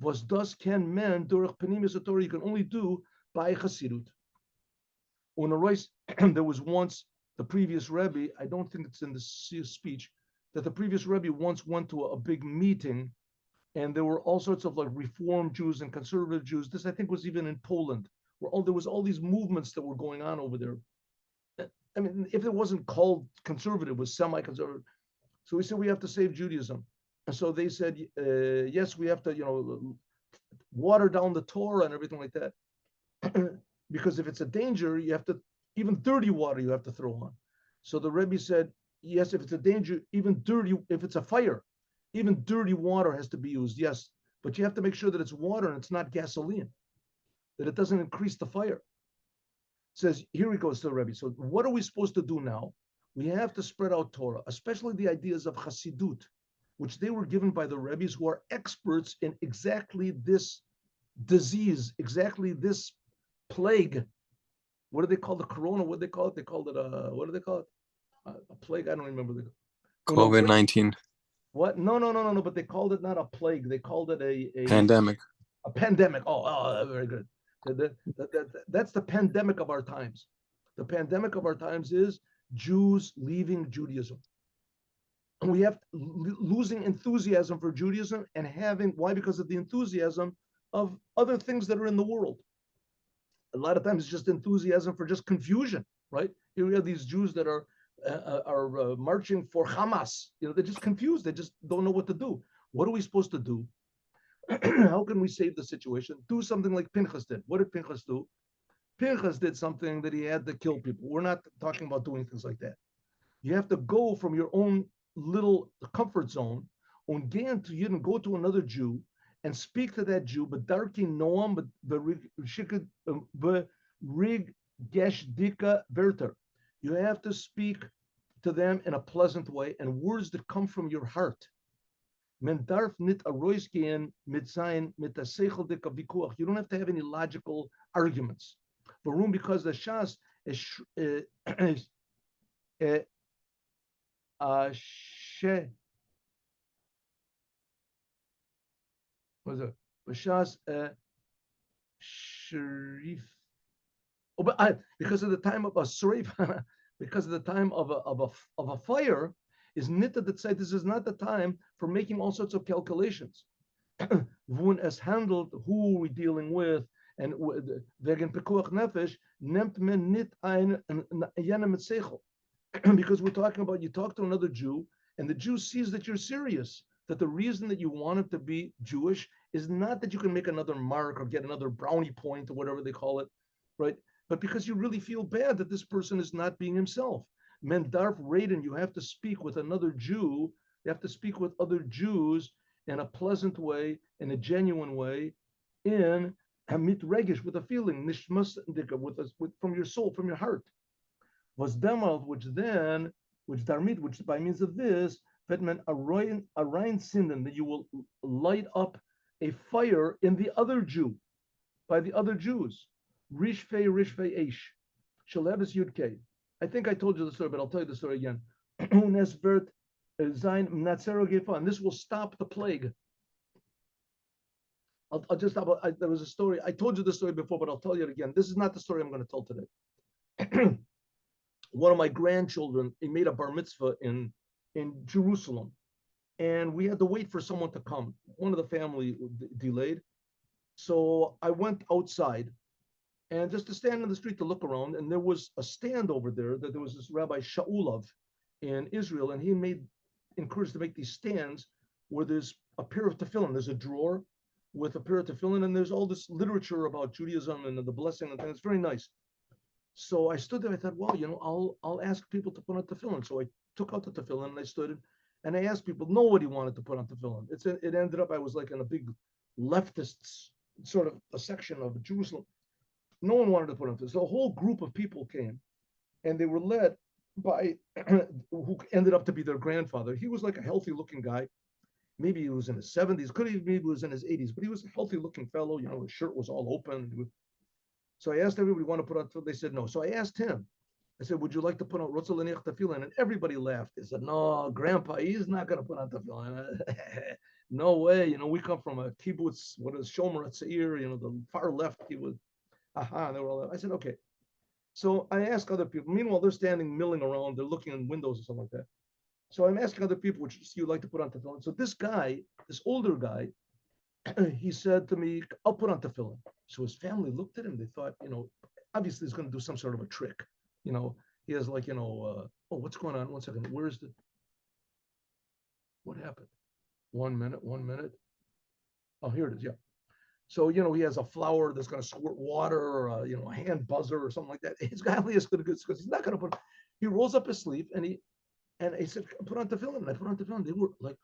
Was das can men durch penimis Torah you can only do by Chassidut. On the Royce, there was once the previous Rebbe, I don't think it's in the speech, that the previous Rebbe once went to a big meeting, and there were all sorts of like Reform Jews and conservative Jews. This I think was even in Poland, where there was all these movements that were going on over there. I mean, if it wasn't called conservative, it was semi-conservative. So we said we have to save Judaism. And so they said, yes, we have to, water down the Torah and everything like that. Because if it's a danger, you have to, even dirty water you have to throw on. So the Rebbe said, yes, if it's a danger, even dirty, if it's a fire, even dirty water has to be used, yes. But you have to make sure that it's water and it's not gasoline, that it doesn't increase the fire. It says, here he goes to the Rebbe. So what are we supposed to do now? We have to spread out Torah, especially the ideas of Chassidut, which they were given by the Rebbes who are experts in exactly this disease, exactly this plague. What do they call the corona? What do they call it? They called it what do they call it? A plague? I don't remember. COVID-19. What? No. But they called it not a plague. They called it a pandemic. A pandemic. Oh, very good. That's the pandemic of our times. The pandemic of our times is Jews leaving Judaism. And we have losing enthusiasm for Judaism and why? Because of the enthusiasm of other things that are in the world. A lot of times it's just enthusiasm for just confusion, right? Here we have these Jews that are marching for Hamas. They're just confused. They just don't know what to do. What are we supposed to do? How can we save the situation? Do something like Pinchas did. What did Pinchas do? Pinchas did something that he had to kill people. We're not talking about doing things like that. You have to go from your own little comfort zone and go to another Jew and speak to that Jew, but darki noam, but rig geshdika verter. You have to speak to them in a pleasant way and words that come from your heart. Men darf nit a rois gehen mit sein mit a seichel dika vikuach. You don't have to have any logical arguments. Warum? Because the Shas is was it Bashas Sharif? Oh, but because of the time of a Sharif, because of the time of a fire, is nita that say this is not the time for making all sorts of calculations. When as handled, who are we dealing with, and wegen pekuach nefesh nemt men nit ein yanem seichel. Because we're talking about, you talk to another Jew, and the Jew sees that you're serious, that the reason that you want him to be Jewish is not that you can make another mark or get another brownie point or whatever they call it, right? But because you really feel bad that this person is not being himself. Men darf reden, you have to speak with another Jew, you have to speak with other Jews in a pleasant way, in a genuine way, in hamit regish, with a feeling, nishmas with from your soul, from your heart. Was demal, which darmit, which by means of this, vetman a rein sinden, that you will light up a fire in the other Jew, by the other Jews. Rishfei eish. Shalebes yudke. I think I told you the story, but I'll tell you the story again. And this will stop the plague. I'll just stop. There was a story. I told you the story before, but I'll tell you it again. This is not the story I'm going to tell today. one of my grandchildren, he made a bar mitzvah in Jerusalem, and we had to wait for someone to come. One of the family delayed, so I went outside and just to stand in the street to look around, and there was a stand over there that there was this Rabbi Shaulov in Israel, and he encouraged to make these stands where there's a pair of tefillin. There's a drawer with a pair of tefillin, and there's all this literature about Judaism and the blessing and things. It's very nice. So I stood there. I thought, well, I'll ask people to put on tefillin. So I took out the tefillin and I stood and I asked people. Nobody wanted to put on tefillin. It ended up I was like in a big leftist sort of a section of Jerusalem. No one wanted to put on tefillin. So a whole group of people came, and they were led by who ended up to be their grandfather. He was like a healthy-looking guy. Maybe he was in his 70s. Could have maybe he was in his 80s, but he was a healthy-looking fellow. His shirt was all open. So I asked everybody want to put on tefillin. They said no. So I asked him. I said, would you like to put on Rotzel Leniach tefillin? And everybody laughed. They said, no, Grandpa, he's not going to put on tefillin. No way. We come from a kibbutz, what is Shomer Atzair, the far left kibbutz. Aha, they were all. I said, okay. So I asked other people. Meanwhile, they're standing milling around. They're looking in windows or something like that. So I'm asking other people, which you like to put on tefillin. So this guy, this older guy, he said to me, I'll put on tefillin. So his family looked at him. They thought, obviously he's going to do some sort of a trick. He has like, oh, what's going on? 1 second. What happened? 1 minute. Oh, here it is. Yeah. So, he has a flower that's going to squirt water or, a hand buzzer or something like that. His family is going to because he's not going to put, he rolls up his sleeve and he said, put on tefillin. And I put on tefillin. They were like,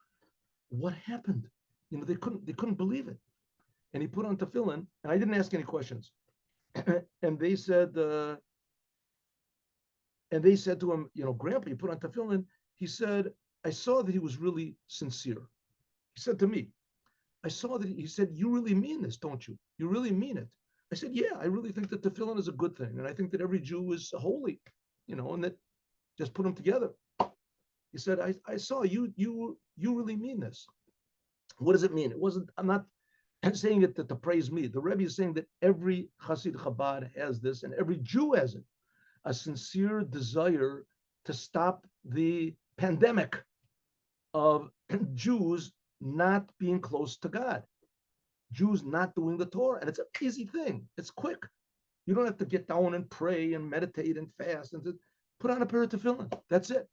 what happened? They couldn't believe it. And he put on tefillin, and I didn't ask any questions. And they said to him, Grandpa, you put on tefillin. He said, I saw that he was really sincere. He said to me, I saw that he said, you really mean this, don't you? You really mean it. I said, yeah, I really think that tefillin is a good thing. And I think that every Jew is holy, and that just put them together. He said, I saw you really mean this. What does it mean? I'm not saying it to praise me. The Rebbe is saying that every Hasid Chabad has this, and every Jew has it, a sincere desire to stop the pandemic of Jews not being close to God, Jews not doing the Torah. And it's an easy thing. It's quick. You don't have to get down and pray and meditate and fast and put on a pair of tefillin. That's it.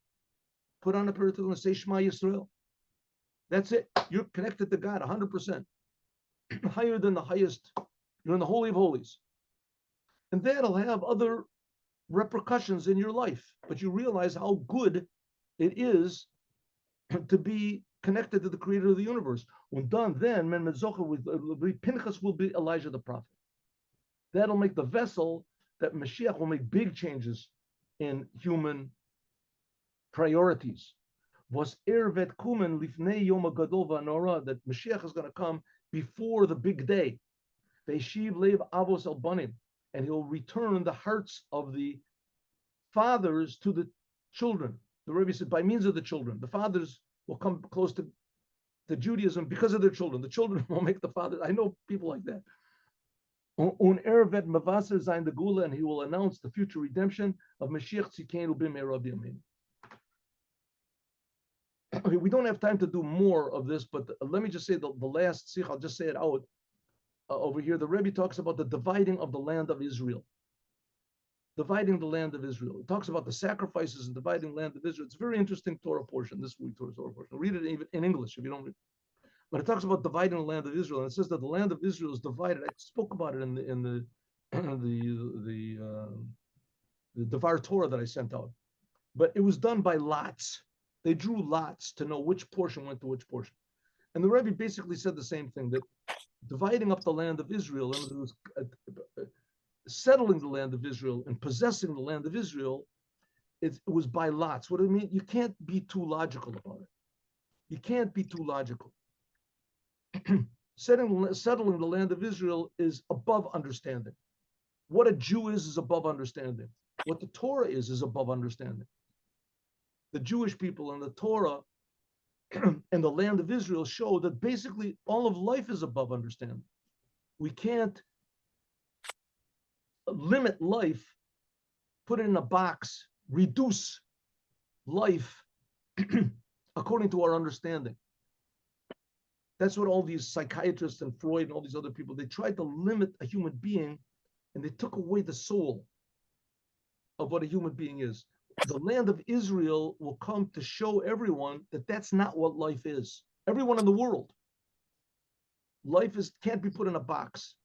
Put on a pair of tefillin and say Shema Yisrael. That's it. You're connected to God 100%. Higher than the highest. You're in the Holy of Holies. And that'll have other repercussions in your life. But you realize how good it is to be connected to the creator of the universe. When done, then Pinchas will be Elijah the prophet. That'll make the vessel that Moshiach will make big changes in human priorities. Was ervet kumen lifnei yom gadol v'anora, that Moshiach is going to come before the big day. Ve'shiv leiv avos al banim, and he'll return the hearts of the fathers to the children. The Rebbe said, by means of the children, the fathers will come close to Judaism because of their children. The children will make the fathers. I know people like that. Un ervet mavaser zayin the gula, and he will announce the future redemption of Mashiach tzikenu b'meirav yamin. Okay, we don't have time to do more of this, but let me just say the last Sichot, I'll just say it out over here. The Rebbe talks about the dividing of the land of Israel. Dividing the land of Israel. It talks about the sacrifices and dividing the land of Israel. It's a very interesting Torah portion, this week Torah portion. Read it even in English if you don't read. But it talks about dividing the land of Israel, and it says that the land of Israel is divided. I spoke about it in the Devar Torah that I sent out. But it was done by lots. They drew lots to know which portion went to which portion. And the Rebbe basically said the same thing, that dividing up the land of Israel, and it was settling the land of Israel and possessing the land of Israel, it was by lots. What do I mean? You can't be too logical about it. You can't be too logical. Settling the land of Israel is above understanding. What a Jew is above understanding. What the Torah is above understanding. The Jewish people and the Torah and the land of Israel show that basically all of life is above understanding. We can't limit life, put it in a box, reduce life according to our understanding. That's what all these psychiatrists and Freud and all these other people, they tried to limit a human being, and they took away the soul of what a human being is. The land of Israel will come to show everyone that that's not what life is. Everyone in the world. Life can't be put in a box.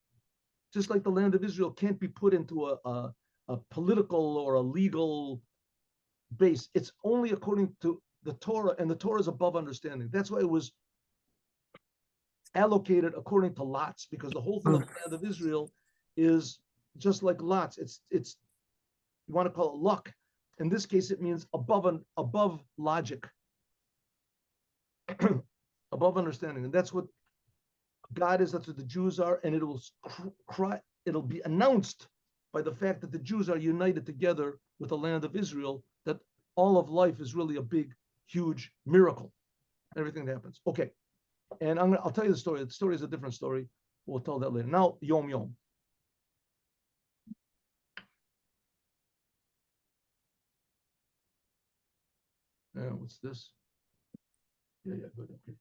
Just like the land of Israel can't be put into a political or a legal base. It's only according to the Torah, and the Torah is above understanding. That's why it was allocated according to lots, because the whole thing of the land of Israel is just like lots. It's you want to call it luck. In this case, it means above logic, above understanding, and that's what God is. That's what the Jews are, and it'll be announced by the fact that the Jews are united together with the land of Israel, that all of life is really a big, huge miracle. Everything that happens. Okay. And I'll tell you the story. The story is a different story. We'll tell that later. Now, Yom Yom. What's this? Yeah, good. Okay.